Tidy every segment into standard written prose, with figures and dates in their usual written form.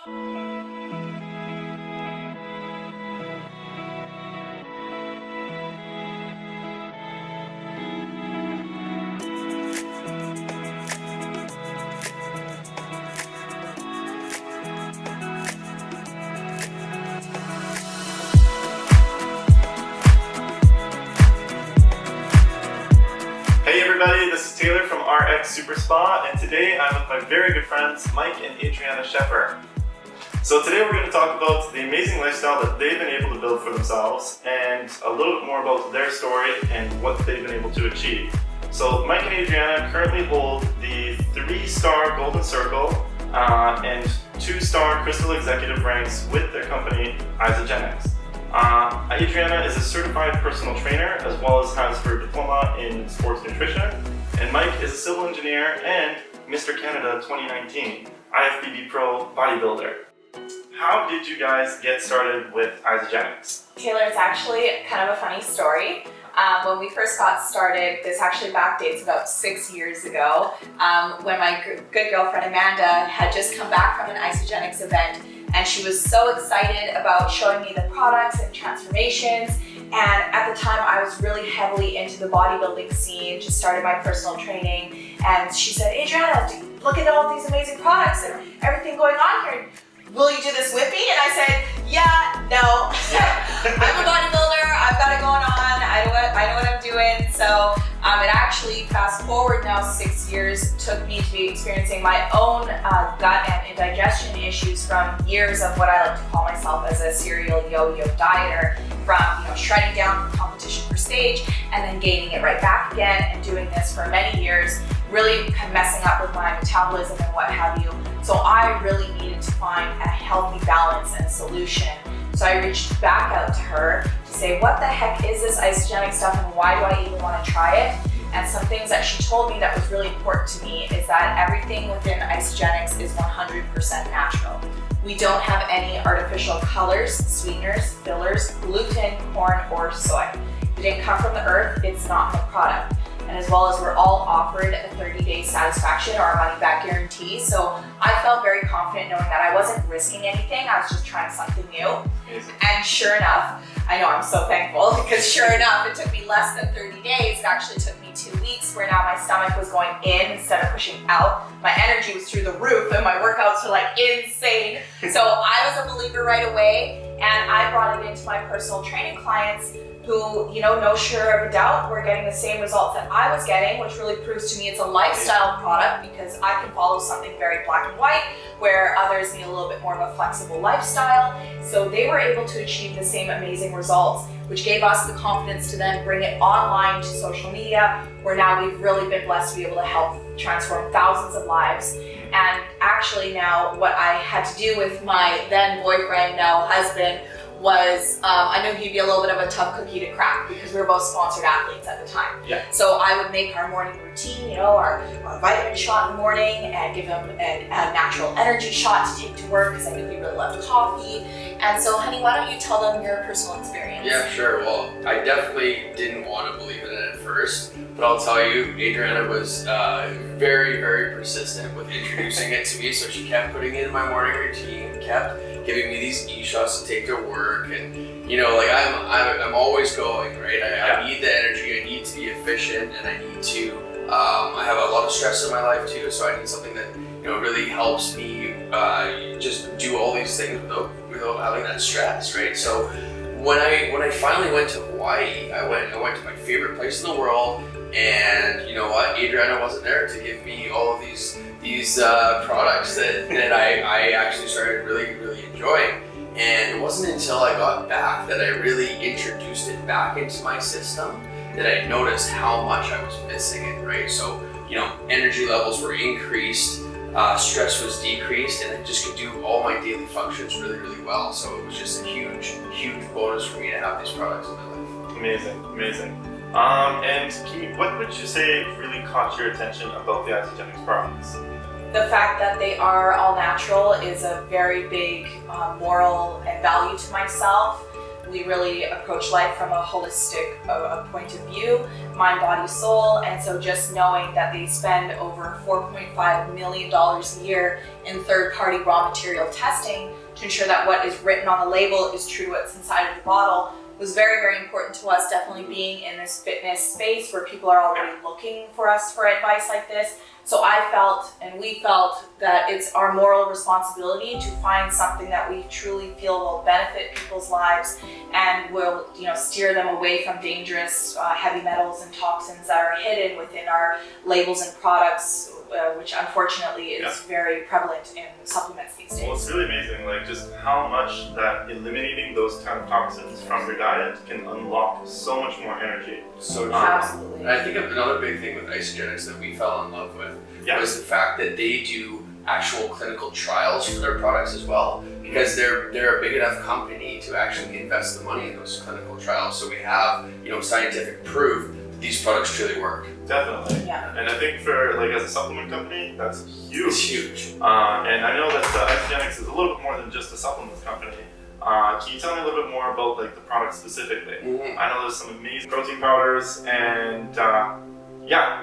Hey everybody, this is Taylor from RX Super Spa, and today I'm with my very good friends Mike and Adriana Sheffer. So today we're going to talk about the amazing lifestyle that they've been able to build for themselves and a little bit more about their story and what they've been able to achieve. So Mike and Adriana currently hold the 3-star Golden Circle and 2-star Crystal Executive ranks with their company Isagenix. Adriana is a certified personal trainer as well as has her diploma in sports nutrition, and Mike is a civil engineer and Mr. Canada 2019 IFBB Pro bodybuilder. How did you guys get started with Isagenix? Taylor, it's actually kind of a funny story. When we first got started, this actually backdates about 6 years ago, when my good girlfriend Amanda had just come back from an Isagenix event, and she was so excited about showing me the products and transformations. And at the time I was really heavily into the bodybuilding scene, just started my personal training, and she said, Adriana, look at all these amazing products and everything going on here. Will you do this with me? And I said, yeah, no. I'm a bodybuilder, I've got it going on, I know what I'm doing. So it actually, fast forward now 6 years, took me to be experiencing my own gut and indigestion issues from years of what I like to call myself as a serial yo-yo dieter, from shredding down for competition for stage and then gaining it right back again, and doing this for many years, really kind of messing up with my metabolism and what have you. So I really needed to find a healthy balance and a solution. So I reached back out to her to say, what the heck is this Isagenix stuff and why do I even want to try it? And some things that she told me that was really important to me is that everything within Isagenix is 100% natural. We don't have any artificial colors, sweeteners, fillers, gluten, corn, or soy. If it didn't come from the earth, it's not the product. And as well as we're all offered a 30-day satisfaction or a money-back guarantee. So I felt very confident knowing that I wasn't risking anything, I was just trying something new. Amazing. And sure enough, I know I'm so thankful, because sure enough, it took me less than 30 days. It actually took me 2 weeks, where now my stomach was going in instead of pushing out. My energy was through the roof and my workouts were like insane. So I was a believer right away, and I brought it into my personal training clients who, no sure of a doubt, were getting the same results that I was getting, which really proves to me it's a lifestyle product, because I can follow something very black and white, where others need a little bit more of a flexible lifestyle. So they were able to achieve the same amazing results, which gave us the confidence to then bring it online to social media, where now we've really been blessed to be able to help transform thousands of lives. And actually now what I had to do with my then boyfriend, now husband, was, I knew he'd be a little bit of a tough cookie to crack, because we were both sponsored athletes at the time. Yeah. So I would make our morning routine, our vitamin shot in the morning, and give him a natural energy shot to take to work, because I knew he really loved coffee. And so, honey, why don't you tell them your personal experience? Yeah, sure. Well, I definitely didn't want to believe in it at first, but I'll tell you, Adriana was very, very persistent with introducing it to me. So she kept putting it in my morning routine, kept giving me these e-shots to take to work, and I'm always going, right? I need the energy, I need to be efficient, and I need to, I have a lot of stress in my life too, so I need something that really helps me just do all these things without having that stress, right? So when I finally went to Hawaii, I went to my favorite place in the world, and you know what? Adriana wasn't there to give me all of these products that I actually started really, really enjoying. And it wasn't until I got back that I really introduced it back into my system that I noticed how much I was missing it, right? So, energy levels were increased, stress was decreased, and I just could do all my daily functions really, really well. So it was just a huge, huge bonus for me to have these products in my life. Amazing, amazing. And what would you say really caught your attention about the Isagenix products? The fact that they are all natural is a very big moral and value to myself. we really approach life from a holistic point of view, mind, body, soul. And so just knowing that they spend over $4.5 million a year in third-party raw material testing to ensure that what is written on the label is true to what's inside of the bottle was very, very important to us, definitely being in this fitness space where people are already looking for us for advice like this. So I felt, and we felt, that it's our moral responsibility to find something that we truly feel will benefit people's lives and will, steer them away from dangerous heavy metals and toxins that are hidden within our labels and products, which unfortunately is very prevalent in supplements these days. Well, it's really amazing, like just how much that eliminating those kind of toxins from your diet can unlock so much more energy. So true. Absolutely. And I think another big thing with Isagenix that we fell in love with was the fact that they do actual clinical trials for their products as well, because they're a big enough company to actually invest the money in those clinical trials. So we have, scientific proof that these products truly work. Definitely. Yeah. And I think for as a supplement company, that's huge. It's huge. And I know that Isagenix is a little bit more than just a supplements company. Can you tell me a little bit more about the product specifically? Mm-hmm. I know there's some amazing protein powders and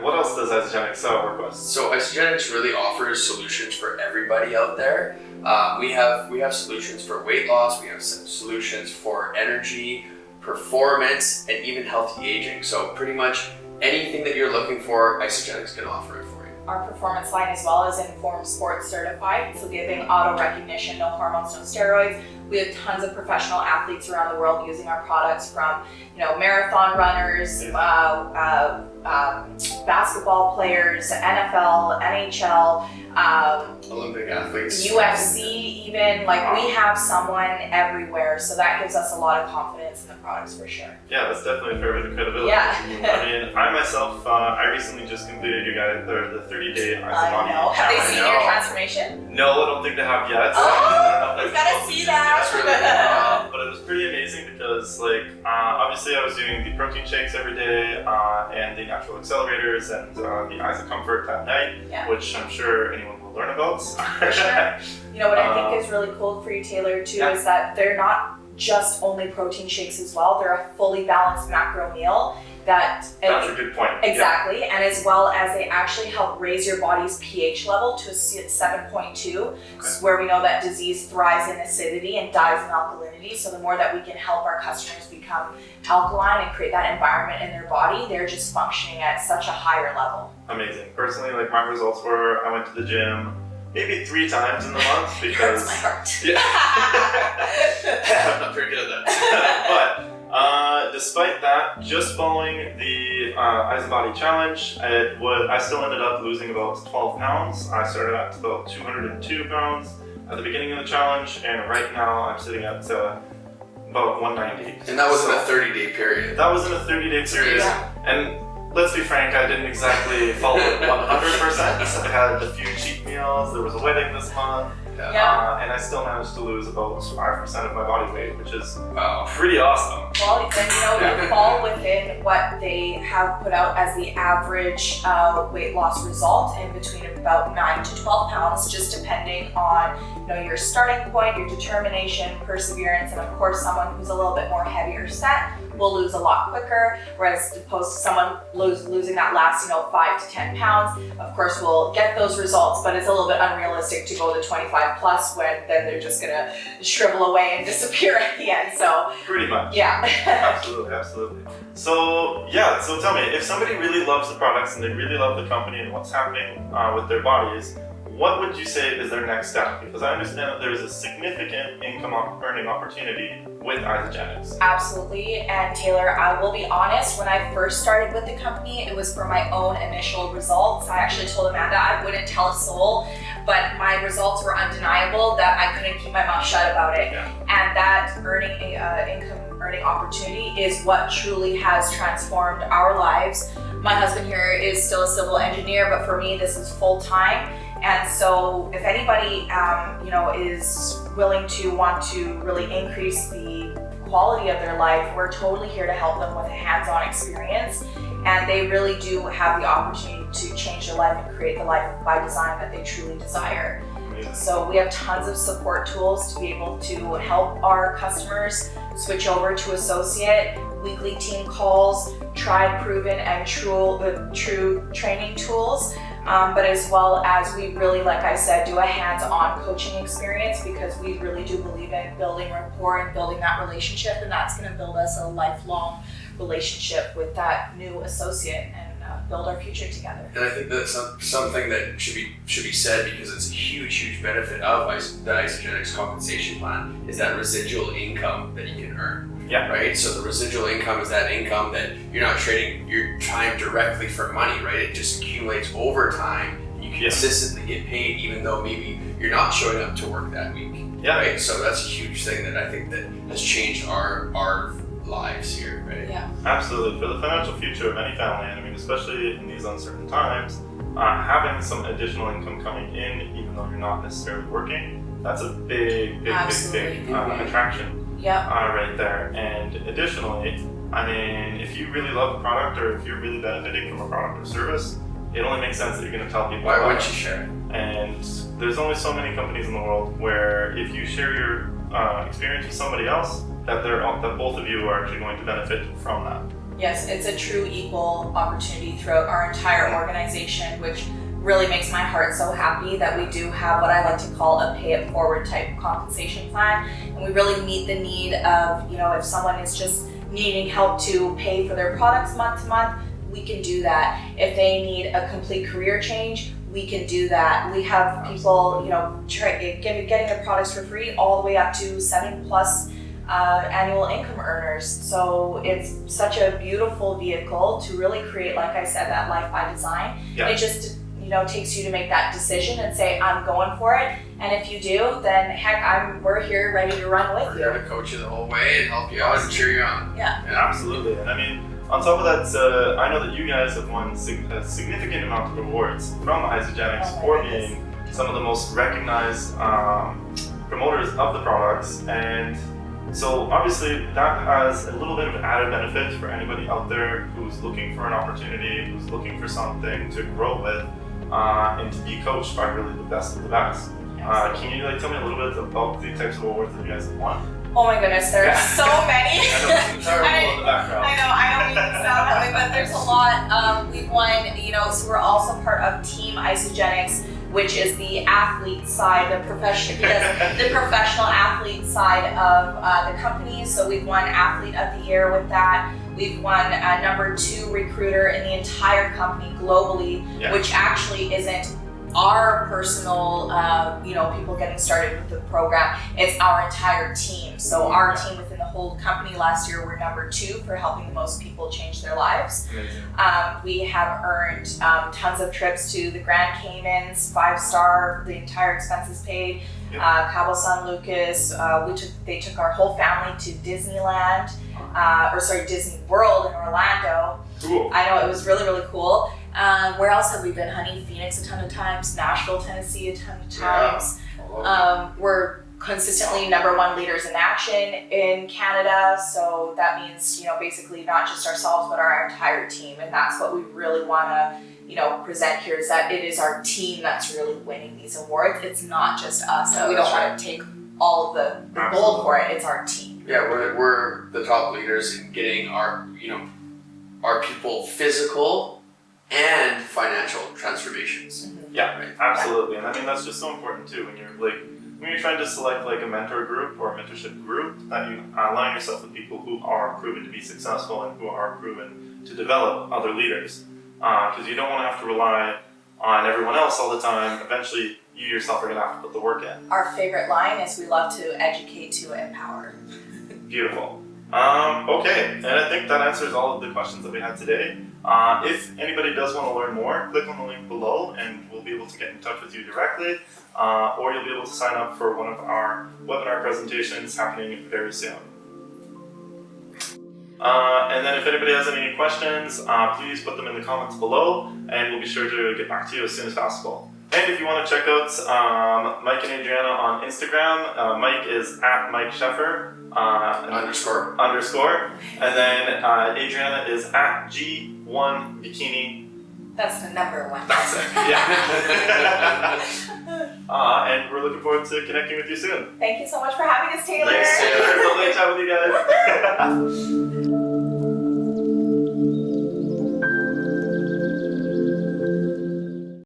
what else does Isagenix work with? So Isagenix really offers solutions for everybody out there. We have solutions for weight loss, we have solutions for energy, performance, and even healthy aging. So pretty much anything that you're looking for, Isagenix can offer it for you. Our performance line as well is Informed Sports certified, so giving auto recognition, no hormones, no steroids. We have tons of professional athletes around the world using our products, from marathon runners, basketball players, NFL, NHL, Olympic athletes, UFC even. We have someone everywhere, so that gives us a lot of confidence in the products for sure. Yeah, that's definitely a fair bit of credibility. Yeah. I mean, I myself, I recently just completed the 30-day Isagenix. I know. Have they seen your transformation? No, I don't think they have yet. Oh, we've got to see that. That's really cool. But it was pretty amazing because, obviously I was doing the protein shakes every day and the natural accelerators and the Isa Comfort at night, which I'm sure anyone will learn about. For sure. What I think is really cool for you, Taylor, too, is that they're not just only protein shakes as well. They're a fully balanced macro meal that's a good point. Exactly, and as well as they actually help raise your body's pH level to a 7.2, where we know that disease thrives in acidity and dies in alkalinity. So the more that we can help our customers become alkaline and create that environment in their body, they're just functioning at such a higher level. Amazing. Personally, my results were, I went to the gym maybe 3 times in the month because... It hurts my heart. Yeah. I'm not very good at that. But despite that, just following the Isabody challenge, I still ended up losing about 12 pounds. I started at about 202 pounds at the beginning of the challenge, and right now I'm sitting at about 190. And that was in a 30-day period. That was in a 30-day period. Yeah. And let's be frank, I didn't exactly follow it 100%. I had a few cheat meals, there was a wedding this month. And I still managed to lose about 5% of my body weight, which is pretty awesome. Well, then you fall within what they have put out as the average weight loss result, in between about 9 to 12 pounds, just depending on your starting point, your determination, perseverance, and of course someone who's a little bit more heavier set will lose a lot quicker, whereas opposed to someone losing that last 5 to 10 pounds, of course we'll get those results, but it's a little bit unrealistic to go to 25 plus when then they're just gonna shrivel away and disappear at the end. So pretty much. Yeah. Absolutely. So so tell me, if somebody really loves the products and they really love the company and what's happening with their bodies, what would you say is their next step? Because I understand that there's a significant income earning opportunity with Isagenix. Absolutely, and Taylor, I will be honest, when I first started with the company, it was for my own initial results. I actually told Amanda I wouldn't tell a soul, but my results were undeniable that I couldn't keep my mouth shut about it. Yeah. And that income earning opportunity is what truly has transformed our lives. My husband here is still a civil engineer, but for me, this is full time. And so if anybody, is willing to want to really increase the quality of their life, we're totally here to help them with a hands-on experience. And they really do have the opportunity to change their life and create the life by design that they truly desire. Amazing. So we have tons of support tools to be able to help our customers switch over to associate, weekly team calls, tried, proven, and true training tools. But as well as we really, like I said, do a hands-on coaching experience, because we really do believe in building rapport and building that relationship, and that's going to build us a lifelong relationship with that new associate and build our future together. And I think that's something that should be said, because it's a huge benefit of the Isagenix compensation plan, is that residual income that you can earn. Yeah. Right? So the residual income is that income that you're not trading your time directly for money, right? It just accumulates over time. You consistently get paid even though maybe you're not showing up to work that week. Yeah. Right? So that's a huge thing that I think that has changed our lives here, right? Yeah. Absolutely. For the financial future of any family, and I mean, especially in these uncertain times, having some additional income coming in, even though you're not necessarily working, that's a big attraction. Yeah. Right there. And additionally, I mean, if you really love the product, or if you're really benefiting from a product or service, it only makes sense that you're going to tell people. Why about wouldn't it. you share it? And there's only so many companies in the world where if you share your experience with somebody else, that both of you are actually going to benefit from that. Yes, it's a true equal opportunity throughout our entire organization, which really makes my heart so happy that we do have what I like to call a pay it forward type compensation plan. And we really meet the need of, if someone is just needing help to pay for their products month to month, we can do that. If they need a complete career change, we can do that. We have people, getting their products for free all the way up to 7+ annual income earners. So it's such a beautiful vehicle to really create, like I said, that life by design. Yeah. It just takes you to make that decision and say, I'm going for it. And if you do, then heck, we're here ready to run with We're you. here to coach you the whole way and help you out and cheer you on. Yeah. Absolutely. And I mean, on top of that, I know that you guys have won a significant amount of awards from Isagenix for being some of the most recognized promoters of the products. And so obviously that has a little bit of added benefit for anybody out there who's looking for an opportunity, who's looking for something to grow with, and to be coached by really the best of the best. Can you tell me a little bit about the types of awards that you guys have won? Oh my goodness, there are so many. I know there's an entire world in the background. I know, I don't mean to sound that way, but there's a lot. We've won, so we're also part of Team Isagenix, which is the athlete side, the professional athlete side of the company. So we've won Athlete of the Year with that. We've won number 2 recruiter in the entire company globally, which actually isn't our personal, people getting started with the program. It's our entire team. So our team within the whole company last year were number 2 for helping the most people change their lives. We have earned tons of trips to the Grand Caymans, 5-star, the entire expenses paid. Cabo San Lucas. They took our whole family to Disneyland, Disney World in Orlando. Cool. I know, it was really, really cool. Where else have we been, honey? Phoenix a ton of times, Nashville, Tennessee a ton of times. We're consistently number 1 leaders in action in Canada, so that means, basically not just ourselves, but our entire team, and that's what we really want to, present here, is that it is our team that's really winning these awards. It's not just us. We don't want to take all of the gold for it. It's our team. Yeah, we're the top leaders in getting our people physical and financial transformations. Yeah, right? absolutely. And I mean, that's just so important too when you're trying to select a mentor group or a mentorship group, that you align yourself with people who are proven to be successful and who are proven to develop other leaders. Because you don't want to have to rely on everyone else all the time. Eventually, you yourself are going to have to put the work in. Our favorite line is, we love to educate to empower. Beautiful. Okay, and I think that answers all of the questions that we had today. If anybody does want to learn more, click on the link below and we'll be able to get in touch with you directly, or you'll be able to sign up for one of our webinar presentations happening very soon. And then if anybody has any questions, please put them in the comments below and we'll be sure to get back to you as soon as possible. And if you want to check out Mike and Adriana on Instagram, Mike is at Mike Sheffer. _. And then Adriana is at G1Bikini. That's the number 1. That's it. Yeah. And we're looking forward to connecting with you soon. Thank you so much for having us, Taylor. Thanks, Taylor. Lovely to chat with you guys.